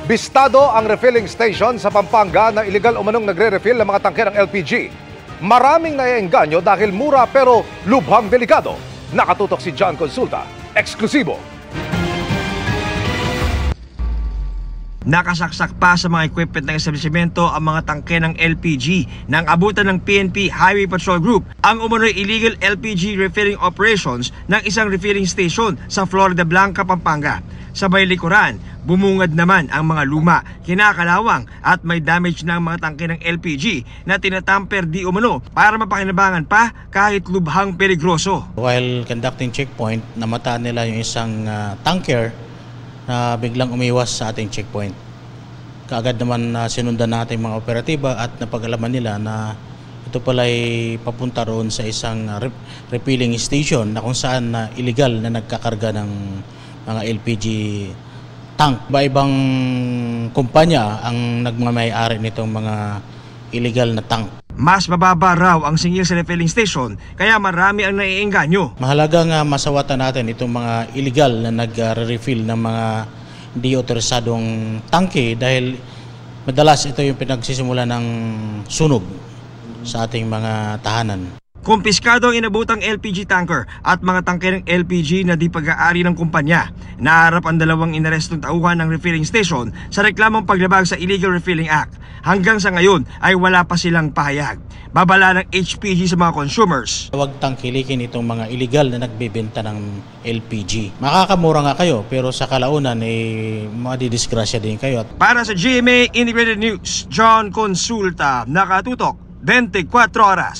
Bistado ang refilling station sa Pampanga na iligal umanong nagre-refill ng mga tangke ng LPG. Maraming naiengganyo dahil mura pero lubhang delikado. Nakatutok si John Consulta. Eksklusibo. Nakasaksak pa sa mga equipment ng establishmento ang mga tangke ng LPG nang abutan ng PNP Highway Patrol Group ang umunoy illegal LPG refilling operations ng isang refilling station sa Florida Blanca, Pampanga. Sa may likuran, bumungad naman ang mga luma, kinakalawang at may damage ng mga tangke ng LPG na tinatamper di umano para mapakinabangan pa kahit lubhang peligroso. While conducting checkpoint, namataan nila yung isang tanker na biglang umiwas sa ating checkpoint. Kaagad naman sinundan natin mga operatiba at napag-alaman nila na ito pala'y papunta roon sa isang refilling station na kung saan illegal na nagkakarga ng mga LPG tank. Iba-ibang kumpanya ang nagmamayari nitong mga illegal na tank. Mas mababa raw ang singil sa refilling station kaya marami ang naiengganyo. Mahalaga nga masawatan natin itong mga illegal na nag-refill ng mga hindi otorisadong tangke dahil madalas ito yung pinagsisimula ng sunog sa ating mga tahanan. Kumpiskado ang inabutang LPG tanker at mga tangke ng LPG na di pag-aari ng kumpanya. Naharap ang dalawang inarestong tauhan ng refilling station sa reklamong paglabag sa Illegal Refilling Act. Hanggang sa ngayon ay wala pa silang pahayag. Babala ng HPG sa mga consumers. Huwag tangkilikin itong mga illegal na nagbebenta ng LPG. Makakamura nga kayo pero sa kalaunan madidisgrasya din kayo. Para sa GMA Integrated News, John Consulta, nakatutok 24 oras.